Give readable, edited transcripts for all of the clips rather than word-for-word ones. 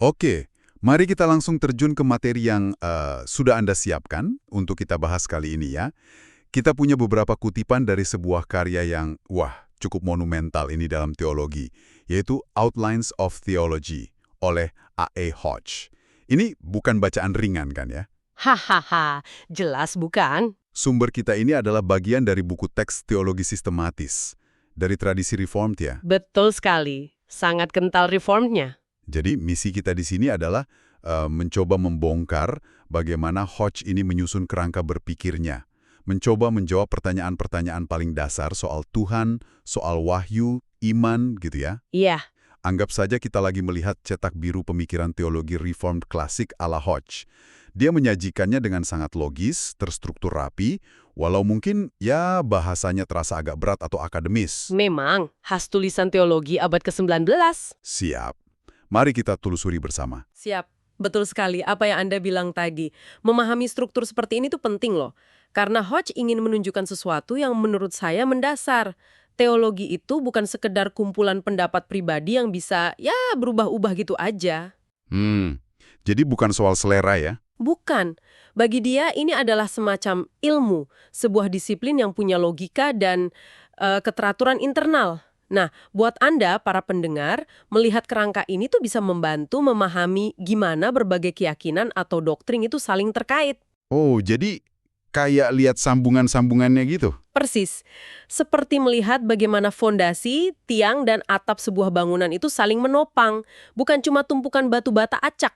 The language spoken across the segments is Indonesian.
Oke, mari kita langsung terjun ke materi yang sudah Anda siapkan untuk kita bahas kali ini ya. Kita punya beberapa kutipan dari sebuah karya yang, cukup monumental ini dalam teologi, yaitu Outlines of Theology oleh A.A. Hodge. Ini bukan bacaan ringan kan ya? Hahaha, jelas bukan? Sumber kita ini adalah bagian dari buku teks teologi sistematis, dari tradisi Reformed ya. Betul sekali. Sangat kental reformnya. Jadi misi kita di sini adalah mencoba membongkar bagaimana Hodge ini menyusun kerangka berpikirnya. Mencoba menjawab pertanyaan-pertanyaan paling dasar soal Tuhan, soal wahyu, iman gitu ya. Iya, Anggap saja kita lagi melihat cetak biru pemikiran teologi Reformed klasik ala Hodge. Dia menyajikannya dengan sangat logis, terstruktur rapi, walau mungkin ya bahasanya terasa agak berat atau akademis. memang khas tulisan teologi abad ke-19. Siap. Mari kita telusuri bersama. Siap. Betul sekali apa yang Anda bilang tadi. Memahami struktur seperti ini tuh penting loh. Karena Hodge ingin menunjukkan sesuatu yang menurut saya mendasar. Teologi itu bukan sekedar kumpulan pendapat pribadi yang bisa ya berubah-ubah gitu aja. Jadi bukan soal selera ya? Bukan. Bagi dia ini adalah semacam ilmu, sebuah disiplin yang punya logika dan keteraturan internal. Nah, buat Anda, para pendengar, melihat kerangka ini tuh bisa membantu memahami gimana berbagai keyakinan atau doktrin itu saling terkait. Oh, jadi kayak lihat sambungan-sambungannya gitu? Persis. Seperti melihat bagaimana fondasi, tiang, dan atap sebuah bangunan itu saling menopang, bukan cuma tumpukan batu bata acak.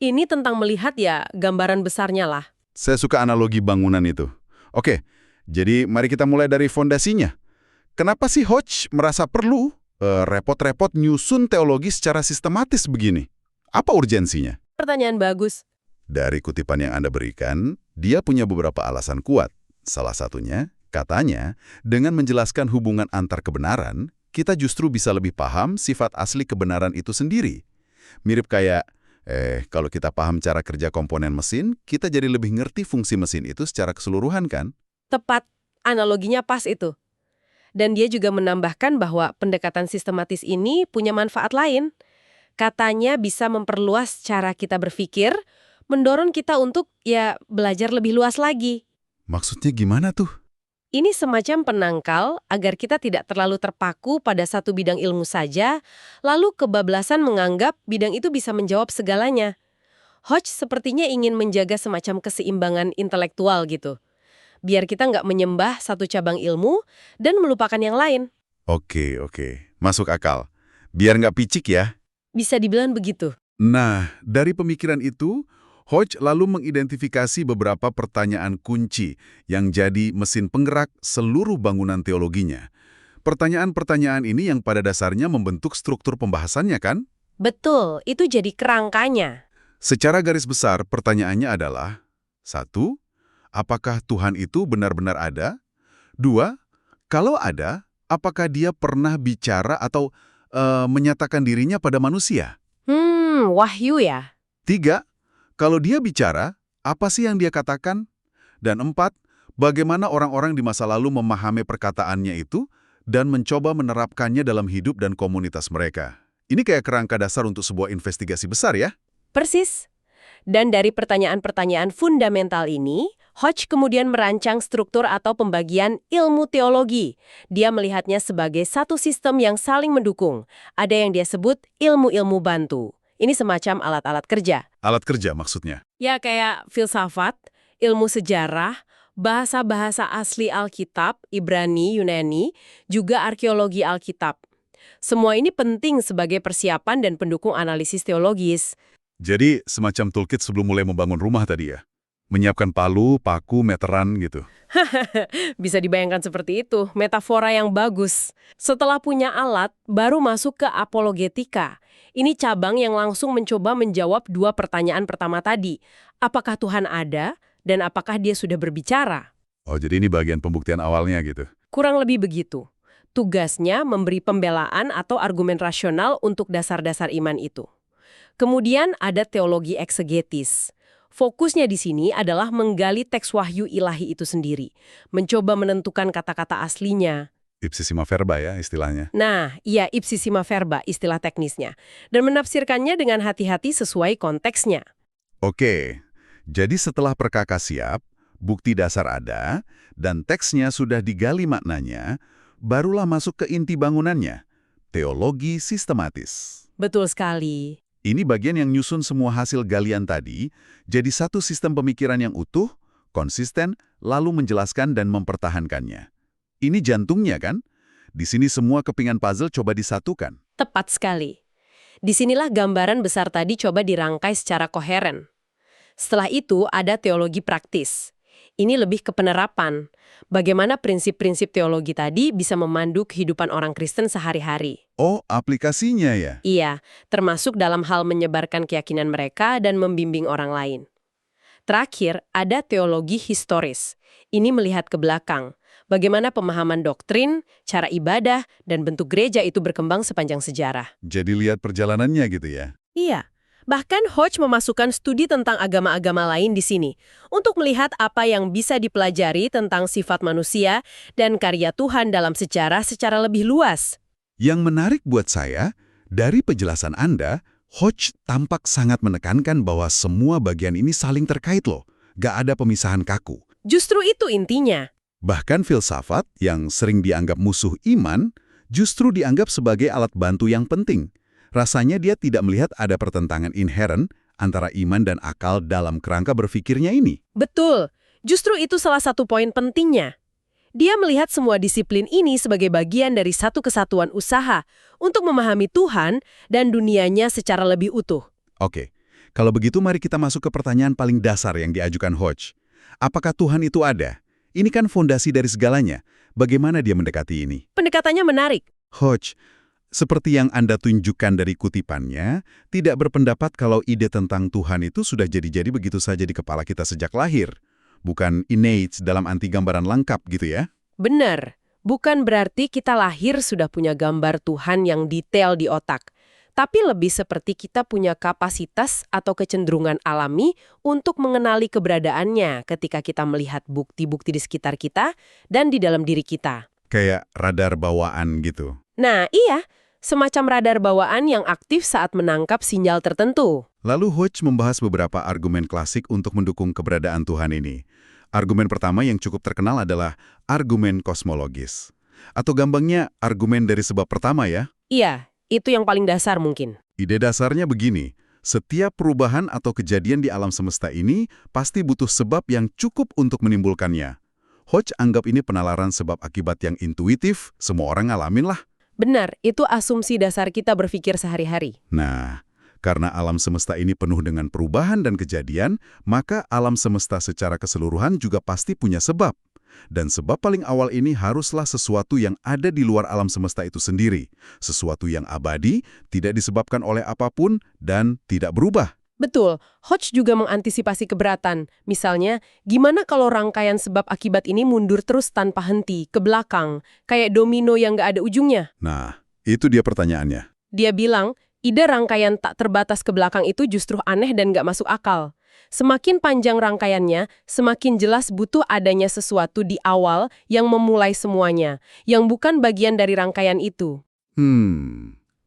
Ini tentang melihat ya gambaran besarnya lah. Saya suka analogi bangunan itu. Oke, jadi mari kita mulai dari fondasinya. Kenapa sih Hodge merasa perlu repot-repot nyusun teologi secara sistematis begini? Apa urgensinya? Pertanyaan bagus. Dari kutipan yang Anda berikan, dia punya beberapa alasan kuat. Salah satunya, katanya, dengan menjelaskan hubungan antar kebenaran, kita justru bisa lebih paham sifat asli kebenaran itu sendiri. Mirip kayak, kalau kita paham cara kerja komponen mesin, kita jadi lebih ngerti fungsi mesin itu secara keseluruhan kan? Tepat, analoginya pas itu. Dan dia juga menambahkan bahwa pendekatan sistematis ini punya manfaat lain. Katanya bisa memperluas cara kita berpikir, mendorong kita untuk ya belajar lebih luas lagi. Maksudnya gimana tuh? Ini semacam penangkal agar kita tidak terlalu terpaku pada satu bidang ilmu saja, lalu kebablasan menganggap bidang itu bisa menjawab segalanya. Hodge sepertinya ingin menjaga semacam keseimbangan intelektual gitu. Biar kita nggak menyembah satu cabang ilmu dan melupakan yang lain. Oke, masuk akal. Biar nggak picik ya. Bisa dibilang begitu. Nah, dari pemikiran itu, Hodge lalu mengidentifikasi beberapa pertanyaan kunci yang jadi mesin penggerak seluruh bangunan teologinya. Pertanyaan-pertanyaan ini yang pada dasarnya membentuk struktur pembahasannya kan? Betul, itu jadi kerangkanya. Secara garis besar, pertanyaannya adalah: 1. Apakah Tuhan itu benar-benar ada? 2. Kalau ada, apakah dia pernah bicara atau menyatakan dirinya pada manusia? Wahyu ya. 3. Kalau dia bicara, apa sih yang dia katakan? Dan 4. Bagaimana orang-orang di masa lalu memahami perkataannya itu dan mencoba menerapkannya dalam hidup dan komunitas mereka. Ini kayak kerangka dasar untuk sebuah investigasi besar ya? Persis. Dan dari pertanyaan-pertanyaan fundamental ini, Hodge kemudian merancang struktur atau pembagian ilmu teologi. Dia melihatnya sebagai satu sistem yang saling mendukung. Ada yang dia sebut ilmu-ilmu bantu. Ini semacam alat-alat kerja. Alat kerja maksudnya. Ya kayak filsafat, ilmu sejarah, bahasa-bahasa asli Alkitab, Ibrani, Yunani, juga arkeologi Alkitab. Semua ini penting sebagai persiapan dan pendukung analisis teologis. Jadi semacam toolkit sebelum mulai membangun rumah tadi ya? Menyiapkan palu, paku, meteran gitu. Bisa dibayangkan seperti itu, metafora yang bagus. Setelah punya alat, baru masuk ke apologetika. Ini cabang yang langsung mencoba menjawab dua pertanyaan pertama tadi. Apakah Tuhan ada, dan apakah dia sudah berbicara? Oh, jadi ini bagian pembuktian awalnya gitu. Kurang lebih begitu. Tugasnya memberi pembelaan atau argumen rasional untuk dasar-dasar iman itu. Kemudian ada teologi eksegetis. Fokusnya di sini adalah menggali teks wahyu ilahi itu sendiri, mencoba menentukan kata-kata aslinya. Ipsissima verba ya istilahnya. Nah, iya ipsissima verba istilah teknisnya. Dan menafsirkannya dengan hati-hati sesuai konteksnya. Oke, jadi setelah perkakas siap, bukti dasar ada, dan teksnya sudah digali maknanya, barulah masuk ke inti bangunannya, teologi sistematis. Betul sekali. Ini bagian yang nyusun semua hasil galian tadi, jadi satu sistem pemikiran yang utuh, konsisten, lalu menjelaskan dan mempertahankannya. Ini jantungnya kan? Di sini semua kepingan puzzle coba disatukan. Tepat sekali. Disinilah gambaran besar tadi coba dirangkai secara koheren. Setelah itu ada teologi praktis. Ini lebih ke penerapan. Bagaimana prinsip-prinsip teologi tadi bisa memandu kehidupan orang Kristen sehari-hari. Oh, aplikasinya ya? Iya, termasuk dalam hal menyebarkan keyakinan mereka dan membimbing orang lain. Terakhir, ada teologi historis. Ini melihat ke belakang. Bagaimana pemahaman doktrin, cara ibadah, dan bentuk gereja itu berkembang sepanjang sejarah. Jadi lihat perjalanannya gitu ya? Iya. Bahkan Hodge memasukkan studi tentang agama-agama lain di sini untuk melihat apa yang bisa dipelajari tentang sifat manusia dan karya Tuhan dalam sejarah secara lebih luas. Yang menarik buat saya, dari penjelasan Anda, Hodge tampak sangat menekankan bahwa semua bagian ini saling terkait loh. Gak ada pemisahan kaku. Justru itu intinya. Bahkan filsafat yang sering dianggap musuh iman, justru dianggap sebagai alat bantu yang penting. Rasanya dia tidak melihat ada pertentangan inheren antara iman dan akal dalam kerangka berpikirnya ini. Betul. Justru itu salah satu poin pentingnya. Dia melihat semua disiplin ini sebagai bagian dari satu kesatuan usaha untuk memahami Tuhan dan dunianya secara lebih utuh. Oke, kalau begitu mari kita masuk ke pertanyaan paling dasar yang diajukan Hodge. Apakah Tuhan itu ada? Ini kan fondasi dari segalanya. Bagaimana dia mendekati ini? Pendekatannya menarik. Hodge, seperti yang Anda tunjukkan dari kutipannya, tidak berpendapat kalau ide tentang Tuhan itu sudah jadi-jadi begitu saja di kepala kita sejak lahir. Bukan innate dalam anti gambaran lengkap gitu ya? Benar. Bukan berarti kita lahir sudah punya gambar Tuhan yang detail di otak. Tapi lebih seperti kita punya kapasitas atau kecenderungan alami untuk mengenali keberadaannya ketika kita melihat bukti-bukti di sekitar kita dan di dalam diri kita. Kayak radar bawaan gitu. Nah, iya. Semacam radar bawaan yang aktif saat menangkap sinyal tertentu. Lalu Hodge membahas beberapa argumen klasik untuk mendukung keberadaan Tuhan ini. Argumen pertama yang cukup terkenal adalah argumen kosmologis. Atau gampangnya, argumen dari sebab pertama ya. Iya, itu yang paling dasar mungkin. Ide dasarnya begini, setiap perubahan atau kejadian di alam semesta ini pasti butuh sebab yang cukup untuk menimbulkannya. Hodge anggap ini penalaran sebab akibat yang intuitif, semua orang ngalamin lah. Benar, itu asumsi dasar kita berpikir sehari-hari. Nah, karena alam semesta ini penuh dengan perubahan dan kejadian, maka alam semesta secara keseluruhan juga pasti punya sebab. Dan sebab paling awal ini haruslah sesuatu yang ada di luar alam semesta itu sendiri. Sesuatu yang abadi, tidak disebabkan oleh apapun, dan tidak berubah. Betul, Hodge juga mengantisipasi keberatan. Misalnya, gimana kalau rangkaian sebab akibat ini mundur terus tanpa henti, ke belakang, kayak domino yang nggak ada ujungnya? Nah, itu dia pertanyaannya. Dia bilang, ide rangkaian tak terbatas ke belakang itu justru aneh dan nggak masuk akal. Semakin panjang rangkaiannya, semakin jelas butuh adanya sesuatu di awal yang memulai semuanya, yang bukan bagian dari rangkaian itu.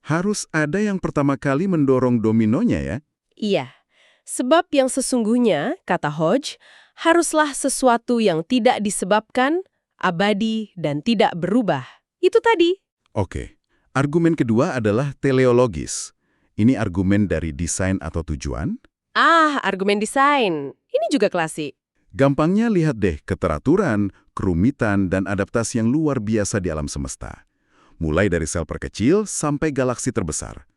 Harus ada yang pertama kali mendorong dominonya ya? Iya, sebab yang sesungguhnya, kata Hodge, haruslah sesuatu yang tidak disebabkan, abadi, dan tidak berubah. Itu tadi. Oke, argumen kedua adalah teleologis. Ini argumen dari desain atau tujuan. Argumen desain. Ini juga klasik. Gampangnya lihat deh keteraturan, kerumitan, dan adaptasi yang luar biasa di alam semesta. Mulai dari sel terkecil sampai galaksi terbesar.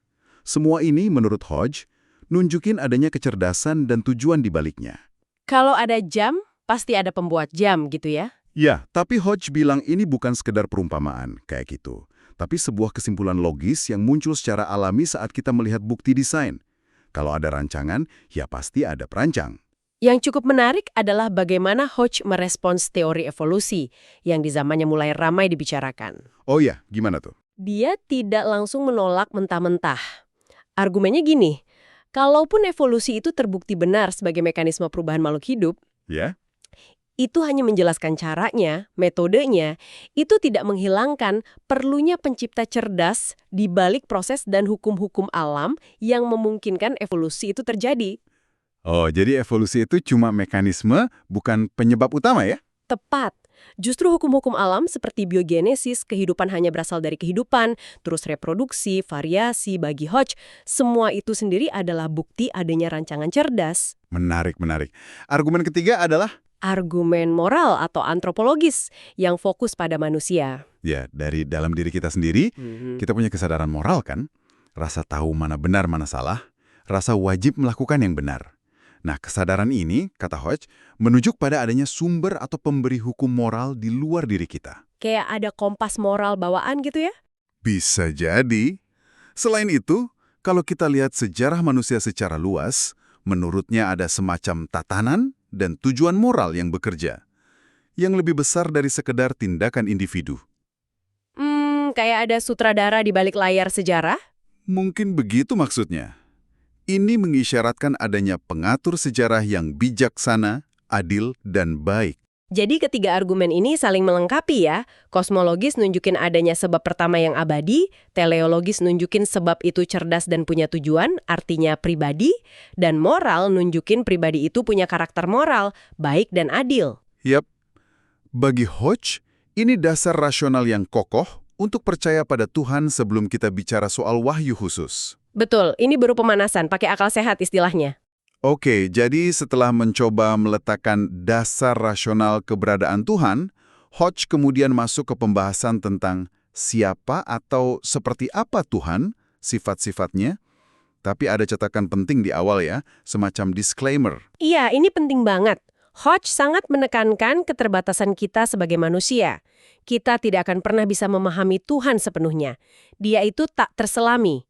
Semua ini menurut Hodge, nunjukin adanya kecerdasan dan tujuan di baliknya. Kalau ada jam, pasti ada pembuat jam gitu ya? Ya, tapi Hodge bilang ini bukan sekedar perumpamaan, kayak gitu. Tapi sebuah kesimpulan logis yang muncul secara alami saat kita melihat bukti desain. Kalau ada rancangan, ya pasti ada perancang. Yang cukup menarik adalah bagaimana Hodge merespons teori evolusi yang di zamannya mulai ramai dibicarakan. Oh ya, gimana tuh? Dia tidak langsung menolak mentah-mentah. Argumennya gini, kalaupun evolusi itu terbukti benar sebagai mekanisme perubahan makhluk hidup, Ya? Itu hanya menjelaskan caranya, metodenya, itu tidak menghilangkan perlunya pencipta cerdas di balik proses dan hukum-hukum alam yang memungkinkan evolusi itu terjadi. Oh, jadi evolusi itu cuma mekanisme, bukan penyebab utama ya? Tepat. Justru hukum-hukum alam seperti biogenesis, kehidupan hanya berasal dari kehidupan, terus reproduksi, variasi, bagi Hodge, semua itu sendiri adalah bukti adanya rancangan cerdas. Menarik, menarik. Argumen ketiga adalah, Argumen moral atau antropologis yang fokus pada manusia. ya, dari dalam diri kita sendiri, kita punya kesadaran moral kan? Rasa tahu mana benar, mana salah, rasa wajib melakukan yang benar. Nah, kesadaran ini, kata Hodge, menunjuk pada adanya sumber atau pemberi hukum moral di luar diri kita. Kayak ada kompas moral bawaan gitu ya? Bisa jadi. Selain itu, kalau kita lihat sejarah manusia secara luas, menurutnya ada semacam tatanan dan tujuan moral yang bekerja, yang lebih besar dari sekedar tindakan individu. Kayak ada sutradara di balik layar sejarah? Mungkin begitu maksudnya. Ini mengisyaratkan adanya pengatur sejarah yang bijaksana, adil, dan baik. Jadi ketiga argumen ini saling melengkapi ya. Kosmologis nunjukin adanya sebab pertama yang abadi, teleologis nunjukin sebab itu cerdas dan punya tujuan, artinya pribadi, dan moral nunjukin pribadi itu punya karakter moral, baik dan adil. Yap, bagi Hodge, ini dasar rasional yang kokoh untuk percaya pada Tuhan sebelum kita bicara soal wahyu khusus. Betul, ini baru pemanasan, pakai akal sehat istilahnya. Oke, jadi setelah mencoba meletakkan dasar rasional keberadaan Tuhan, Hodge kemudian masuk ke pembahasan tentang siapa atau seperti apa Tuhan, sifat-sifatnya. Tapi ada catatan penting di awal ya, semacam disclaimer. Iya, ini penting banget. Hodge sangat menekankan keterbatasan kita sebagai manusia. Kita tidak akan pernah bisa memahami Tuhan sepenuhnya. Dia itu tak terselami.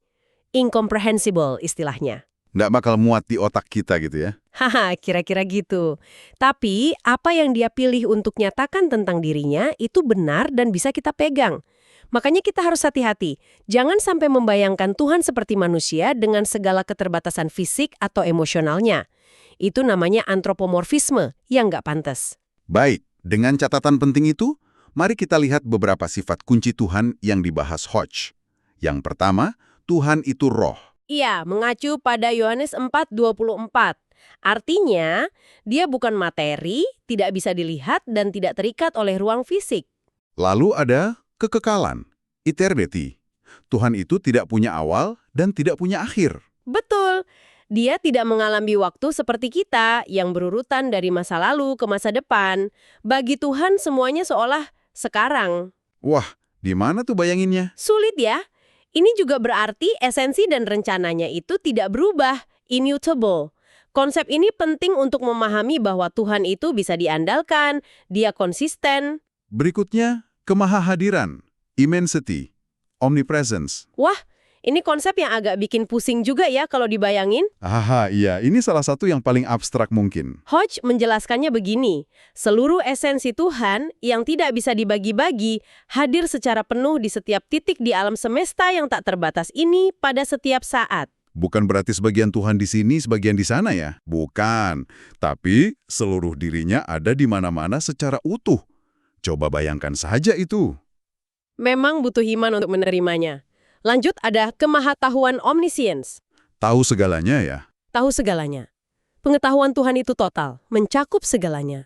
Incomprehensible istilahnya. Nggak bakal muat di otak kita gitu ya. Haha, kira-kira gitu. Tapi, apa yang dia pilih untuk nyatakan tentang dirinya itu benar dan bisa kita pegang. Makanya kita harus hati-hati. Jangan sampai membayangkan Tuhan seperti manusia dengan segala keterbatasan fisik atau emosionalnya. Itu namanya antropomorfisme yang nggak pantas. Baik, dengan catatan penting itu, mari kita lihat beberapa sifat kunci Tuhan yang dibahas Hodge. Yang pertama, Tuhan itu roh. Iya, mengacu pada Yohanes 4:24. Artinya, dia bukan materi, tidak bisa dilihat, dan tidak terikat oleh ruang fisik. Lalu ada kekekalan, eternity. Tuhan itu tidak punya awal dan tidak punya akhir. Betul. Dia tidak mengalami waktu seperti kita, yang berurutan dari masa lalu ke masa depan. Bagi Tuhan, semuanya seolah sekarang. Wah, di mana tuh bayanginnya? Sulit ya? Ini juga berarti esensi dan rencananya itu tidak berubah, immutable. Konsep ini penting untuk memahami bahwa Tuhan itu bisa diandalkan, dia konsisten. Berikutnya, kemahahadiran, immensity, omnipresence. Wah, ini konsep yang agak bikin pusing juga ya kalau dibayangin. Aha, iya, ini salah satu yang paling abstrak mungkin. Hodge menjelaskannya begini, seluruh esensi Tuhan yang tidak bisa dibagi-bagi hadir secara penuh di setiap titik di alam semesta yang tak terbatas ini pada setiap saat. Bukan berarti sebagian Tuhan di sini, sebagian di sana ya? Bukan. Tapi seluruh dirinya ada di mana-mana secara utuh. Coba bayangkan saja itu. Memang butuh iman untuk menerimanya. Lanjut ada kemahatauan omniscience. Tahu segalanya ya? Tahu segalanya. Pengetahuan Tuhan itu total, mencakup segalanya.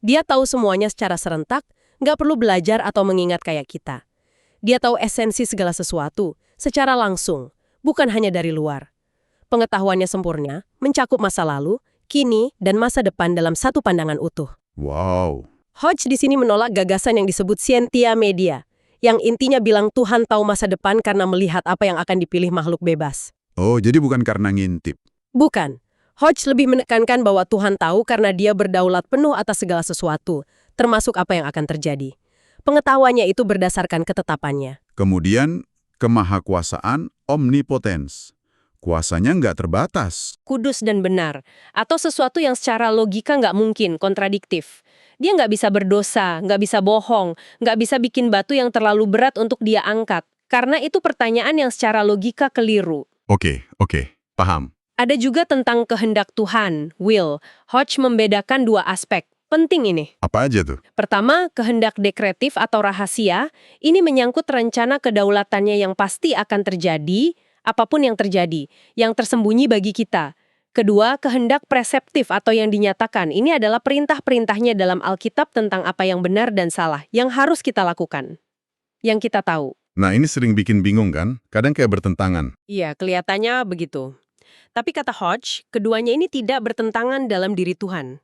Dia tahu semuanya secara serentak, nggak perlu belajar atau mengingat kayak kita. Dia tahu esensi segala sesuatu, secara langsung, bukan hanya dari luar. Pengetahuannya sempurna, mencakup masa lalu, kini, dan masa depan dalam satu pandangan utuh. Wow. Hodge di sini menolak gagasan yang disebut scientia media, yang intinya bilang Tuhan tahu masa depan karena melihat apa yang akan dipilih makhluk bebas. Oh, jadi bukan karena ngintip. Bukan. Hodge lebih menekankan bahwa Tuhan tahu karena dia berdaulat penuh atas segala sesuatu, termasuk apa yang akan terjadi. Pengetahuannya itu berdasarkan ketetapannya. Kemudian, kemahakuasaan omnipotence. Kuasanya nggak terbatas. Kudus dan benar, atau sesuatu yang secara logika nggak mungkin, kontradiktif. Dia nggak bisa berdosa, nggak bisa bohong, nggak bisa bikin batu yang terlalu berat untuk dia angkat. Karena itu pertanyaan yang secara logika keliru. Oke, paham. Ada juga tentang kehendak Tuhan, will. Hodge membedakan dua aspek, Penting ini. Apa aja tuh? Pertama, kehendak dekretif atau rahasia, ini menyangkut rencana kedaulatannya yang pasti akan terjadi, apapun yang terjadi, yang tersembunyi bagi kita. Kedua, kehendak preseptif atau yang dinyatakan, ini adalah perintah-perintahnya dalam Alkitab tentang apa yang benar dan salah, yang harus kita lakukan, yang kita tahu. Nah, ini sering bikin bingung kan? Kadang kayak bertentangan. Iya, kelihatannya begitu. Tapi kata Hodge, keduanya ini tidak bertentangan dalam diri Tuhan.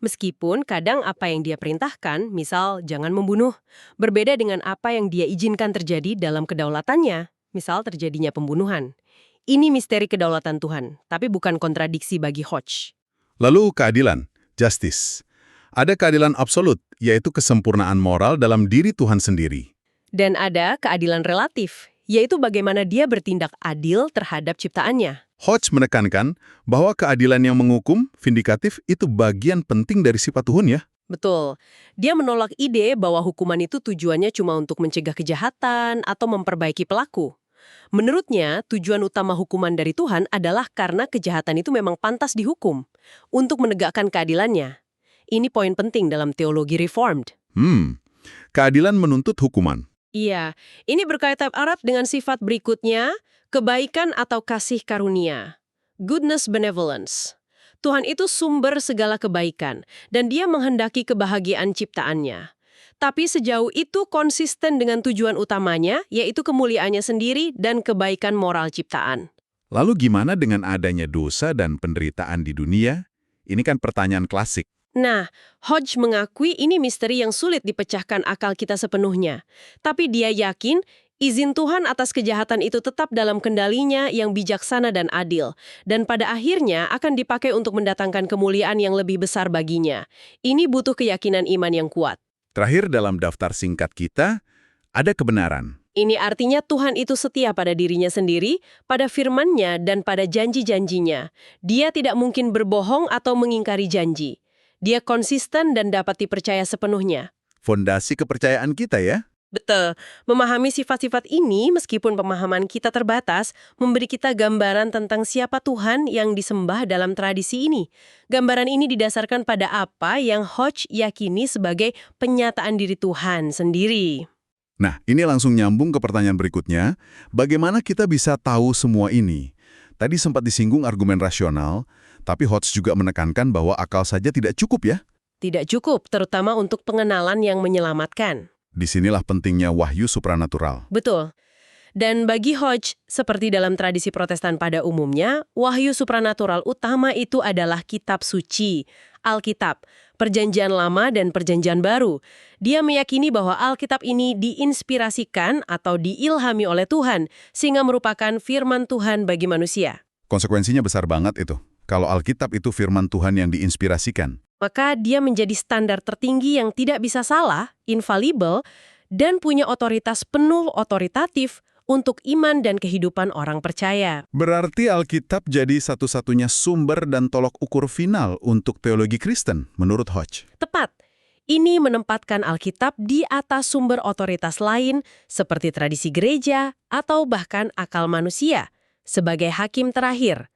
Meskipun kadang apa yang dia perintahkan, misal jangan membunuh, berbeda dengan apa yang dia izinkan terjadi dalam kedaulatannya, misal terjadinya pembunuhan. Ini misteri kedaulatan Tuhan, tapi bukan kontradiksi bagi Hodge. Lalu keadilan, justice. Ada keadilan absolut, yaitu kesempurnaan moral dalam diri Tuhan sendiri. Dan ada keadilan relatif, yaitu bagaimana dia bertindak adil terhadap ciptaannya. Hodge menekankan bahwa keadilan yang menghukum, vindikatif, itu bagian penting dari sifat Tuhan ya. Betul. Dia menolak ide bahwa hukuman itu tujuannya cuma untuk mencegah kejahatan atau memperbaiki pelaku. Menurutnya, tujuan utama hukuman dari Tuhan adalah karena kejahatan itu memang pantas dihukum, untuk menegakkan keadilannya. Ini poin penting dalam teologi Reformed. Keadilan menuntut hukuman. Iya, ini berkaitan erat dengan sifat berikutnya, kebaikan atau kasih karunia. Goodness benevolence. Tuhan itu sumber segala kebaikan, dan dia menghendaki kebahagiaan ciptaannya. Tapi sejauh itu konsisten dengan tujuan utamanya, yaitu kemuliaannya sendiri dan kebaikan moral ciptaan. Lalu gimana dengan adanya dosa dan penderitaan di dunia? Ini kan pertanyaan klasik. Nah, Hodge mengakui ini misteri yang sulit dipecahkan akal kita sepenuhnya. Tapi dia yakin izin Tuhan atas kejahatan itu tetap dalam kendalinya yang bijaksana dan adil. Dan pada akhirnya akan dipakai untuk mendatangkan kemuliaan yang lebih besar baginya. Ini butuh keyakinan iman yang kuat. Terakhir dalam daftar singkat kita, ada kebenaran. Ini artinya Tuhan itu setia pada dirinya sendiri, pada firman-Nya dan pada janji-janjinya. Dia tidak mungkin berbohong atau mengingkari janji. Dia konsisten dan dapat dipercaya sepenuhnya. Fondasi kepercayaan kita ya. Betul. Memahami sifat-sifat ini, meskipun pemahaman kita terbatas, memberi kita gambaran tentang siapa Tuhan yang disembah dalam tradisi ini. Gambaran ini didasarkan pada apa yang Hodge yakini sebagai penyataan diri Tuhan sendiri. Nah, ini langsung nyambung ke pertanyaan berikutnya. Bagaimana kita bisa tahu semua ini? Tadi sempat disinggung argumen rasional, tapi Hodge juga menekankan bahwa akal saja tidak cukup ya. Tidak cukup, terutama untuk pengenalan yang menyelamatkan. Disinilah pentingnya wahyu supranatural. Betul. Dan bagi Hodge, seperti dalam tradisi Protestan pada umumnya, wahyu supranatural utama itu adalah kitab suci, Alkitab, Perjanjian Lama dan Perjanjian Baru. Dia meyakini bahwa Alkitab ini diinspirasikan atau diilhami oleh Tuhan, sehingga merupakan firman Tuhan bagi manusia. Konsekuensinya besar banget itu. Kalau Alkitab itu firman Tuhan yang diinspirasikan. Maka dia menjadi standar tertinggi yang tidak bisa salah, infalibel, dan punya otoritas penuh otoritatif untuk iman dan kehidupan orang percaya. Berarti Alkitab jadi satu-satunya sumber dan tolok ukur final untuk teologi Kristen, menurut Hodge. Tepat. Ini menempatkan Alkitab di atas sumber otoritas lain seperti tradisi gereja atau bahkan akal manusia sebagai hakim terakhir.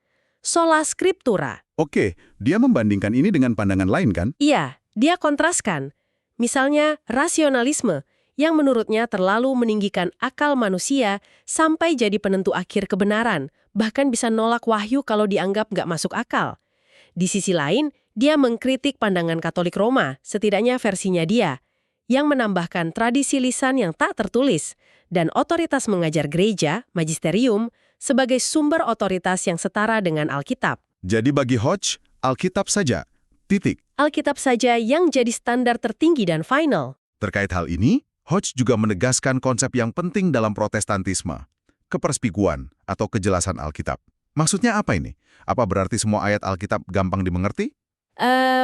Sola Scriptura. Oke, dia membandingkan ini dengan pandangan lain kan? Iya, dia kontraskan. Misalnya rasionalisme yang menurutnya terlalu meninggikan akal manusia sampai jadi penentu akhir kebenaran, bahkan bisa nolak wahyu kalau dianggap nggak masuk akal. Di sisi lain, dia mengkritik pandangan Katolik Roma, setidaknya versinya dia, yang menambahkan tradisi lisan yang tak tertulis dan otoritas mengajar gereja, magisterium, sebagai sumber otoritas yang setara dengan Alkitab. Jadi bagi Hodge, Alkitab saja. Titik. Alkitab saja yang jadi standar tertinggi dan final. Terkait hal ini, Hodge juga menegaskan konsep yang penting dalam Protestantisme, keperspikuan atau kejelasan Alkitab. Maksudnya apa ini? Apa berarti semua ayat Alkitab gampang dimengerti?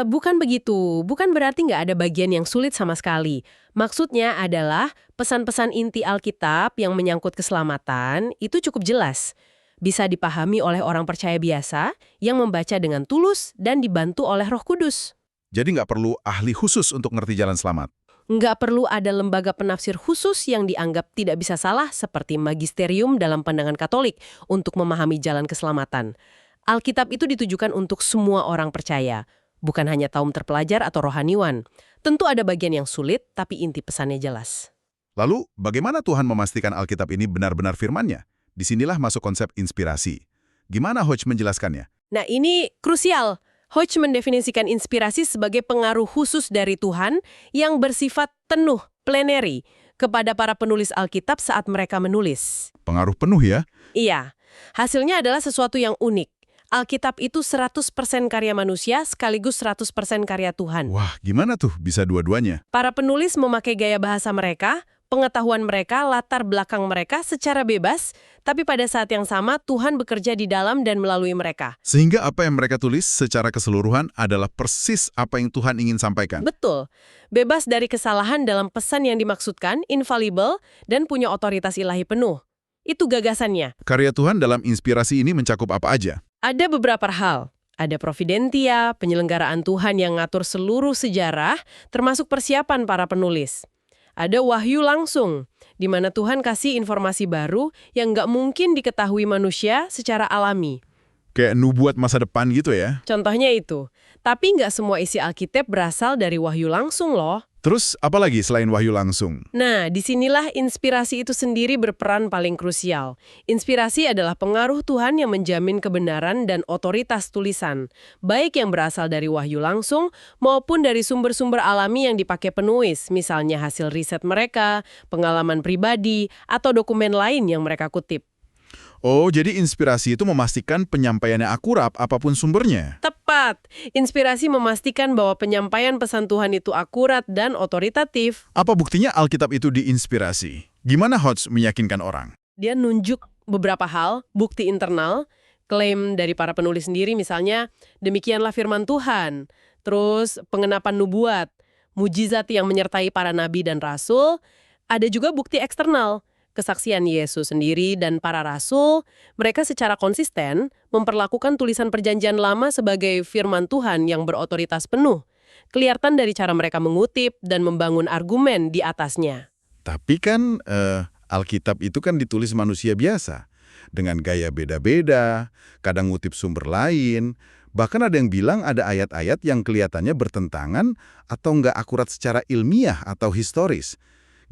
Bukan begitu. Bukan berarti nggak ada bagian yang sulit sama sekali. Maksudnya adalah pesan-pesan inti Alkitab yang menyangkut keselamatan itu cukup jelas. Bisa dipahami oleh orang percaya biasa yang membaca dengan tulus dan dibantu oleh Roh Kudus. Jadi nggak perlu ahli khusus untuk ngerti jalan selamat. Nggak perlu ada lembaga penafsir khusus yang dianggap tidak bisa salah seperti magisterium dalam pandangan Katolik untuk memahami jalan keselamatan. Alkitab itu ditujukan untuk semua orang percaya. bukan hanya kaum terpelajar atau rohaniwan. Tentu ada bagian yang sulit, tapi inti pesannya jelas. Lalu, bagaimana Tuhan memastikan Alkitab ini benar-benar firman-Nya? Disinilah masuk konsep inspirasi. Gimana Hodge menjelaskannya? Nah, ini krusial. Hodge mendefinisikan inspirasi sebagai pengaruh khusus dari Tuhan yang bersifat penuh, plenary, kepada para penulis Alkitab saat mereka menulis. Pengaruh penuh ya? Iya, hasilnya adalah sesuatu yang unik. Alkitab itu 100% karya manusia sekaligus 100% karya Tuhan. Wah, gimana tuh bisa dua-duanya? Para penulis memakai gaya bahasa mereka, pengetahuan mereka, latar belakang mereka secara bebas, tapi pada saat yang sama Tuhan bekerja di dalam dan melalui mereka. Sehingga apa yang mereka tulis secara keseluruhan adalah persis apa yang Tuhan ingin sampaikan. Betul. Bebas dari kesalahan dalam pesan yang dimaksudkan, infallible, dan punya otoritas ilahi penuh. Itu gagasannya. Karya Tuhan dalam inspirasi ini mencakup apa aja? Ada beberapa hal. Ada providentia, penyelenggaraan Tuhan yang ngatur seluruh sejarah, termasuk persiapan para penulis. Ada wahyu langsung, di mana Tuhan kasih informasi baru yang nggak mungkin diketahui manusia secara alami. Kayak nubuat masa depan gitu ya? Contohnya itu. Tapi nggak semua isi Alkitab berasal dari wahyu langsung loh. Terus, apa lagi selain wahyu langsung? Nah, disinilah inspirasi itu sendiri berperan paling krusial. Inspirasi adalah pengaruh Tuhan yang menjamin kebenaran dan otoritas tulisan, baik yang berasal dari wahyu langsung maupun dari sumber-sumber alami yang dipakai penulis, misalnya hasil riset mereka, pengalaman pribadi, atau dokumen lain yang mereka kutip. Oh, jadi inspirasi itu memastikan penyampaiannya akurat apapun sumbernya? Tepat. Inspirasi memastikan bahwa penyampaian pesan Tuhan itu akurat dan otoritatif. Apa buktinya Alkitab itu diinspirasi? Gimana Hodge meyakinkan orang? Dia nunjuk beberapa hal, bukti internal, klaim dari para penulis sendiri misalnya, demikianlah firman Tuhan, terus pengenapan nubuat, mujizat yang menyertai para nabi dan rasul, ada juga bukti eksternal, kesaksian Yesus sendiri dan para rasul, mereka secara konsisten memperlakukan tulisan perjanjian lama sebagai firman Tuhan yang berotoritas penuh. Kelihatan dari cara mereka mengutip dan membangun argumen di atasnya. Tapi kan Alkitab itu kan ditulis manusia biasa, dengan gaya beda-beda, kadang ngutip sumber lain, bahkan ada yang bilang ada ayat-ayat yang kelihatannya bertentangan atau nggak akurat secara ilmiah atau historis.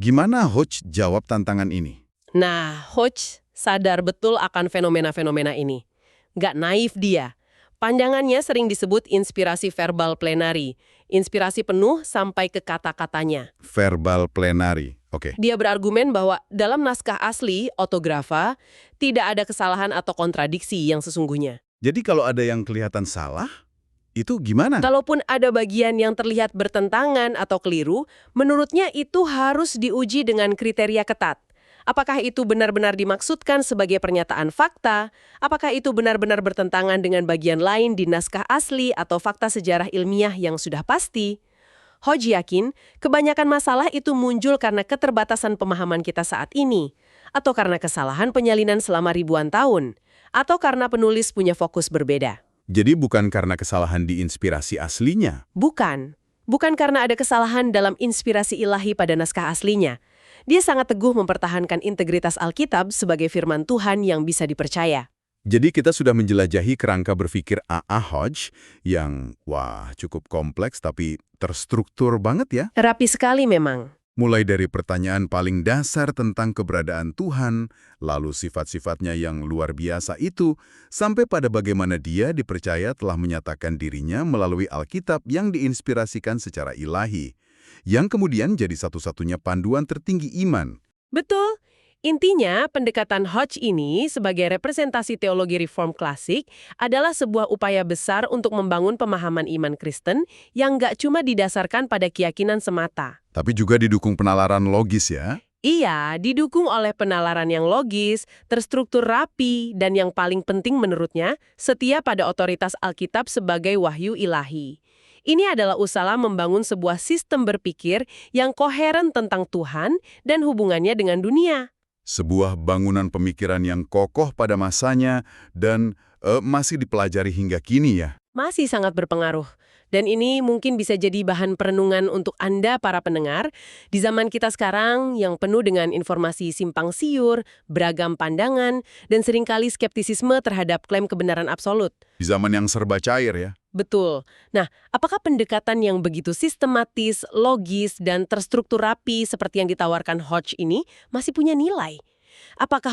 Gimana Hodge jawab tantangan ini? Nah, Hodge sadar betul akan fenomena-fenomena ini. Nggak naif dia. Pandangannya sering disebut inspirasi verbal plenary, inspirasi penuh sampai ke kata-katanya. Verbal plenary, oke. Dia berargumen bahwa dalam naskah asli, autografa, tidak ada kesalahan atau kontradiksi yang sesungguhnya. Jadi kalau ada yang kelihatan salah, itu gimana? Kalaupun ada bagian yang terlihat bertentangan atau keliru, menurutnya itu harus diuji dengan kriteria ketat. Apakah itu benar-benar dimaksudkan sebagai pernyataan fakta? Apakah itu benar-benar bertentangan dengan bagian lain di naskah asli atau fakta sejarah ilmiah yang sudah pasti? Hodge yakin kebanyakan masalah itu muncul karena keterbatasan pemahaman kita saat ini, atau karena kesalahan penyalinan selama ribuan tahun, atau karena penulis punya fokus berbeda. Jadi bukan karena kesalahan di inspirasi aslinya? Bukan. Bukan karena ada kesalahan dalam inspirasi ilahi pada naskah aslinya. Dia sangat teguh mempertahankan integritas Alkitab sebagai firman Tuhan yang bisa dipercaya. Jadi kita sudah menjelajahi kerangka berpikir A.A. Hodge yang, cukup kompleks tapi terstruktur banget ya. Rapi sekali memang. Mulai dari pertanyaan paling dasar tentang keberadaan Tuhan, lalu sifat-sifatnya yang luar biasa itu, sampai pada bagaimana dia dipercaya telah menyatakan dirinya melalui Alkitab yang diinspirasikan secara ilahi, yang kemudian jadi satu-satunya panduan tertinggi iman. Betul. Intinya, pendekatan Hodge ini sebagai representasi teologi reform klasik adalah sebuah upaya besar untuk membangun pemahaman iman Kristen yang nggak cuma didasarkan pada keyakinan semata. Tapi juga didukung penalaran logis ya. Iya, didukung oleh penalaran yang logis, terstruktur rapi, dan yang paling penting menurutnya, setia pada otoritas Alkitab sebagai wahyu ilahi. Ini adalah usaha membangun sebuah sistem berpikir yang koheren tentang Tuhan dan hubungannya dengan dunia. Sebuah bangunan pemikiran yang kokoh pada masanya dan masih dipelajari hingga kini ya. Masih sangat berpengaruh. Dan ini mungkin bisa jadi bahan perenungan untuk Anda para pendengar di zaman kita sekarang yang penuh dengan informasi simpang siur, beragam pandangan, dan seringkali skeptisisme terhadap klaim kebenaran absolut. Di zaman yang serba cair ya. Betul. Nah, apakah pendekatan yang begitu sistematis, logis, dan terstruktur rapi seperti yang ditawarkan Hodge ini masih punya nilai? Apakah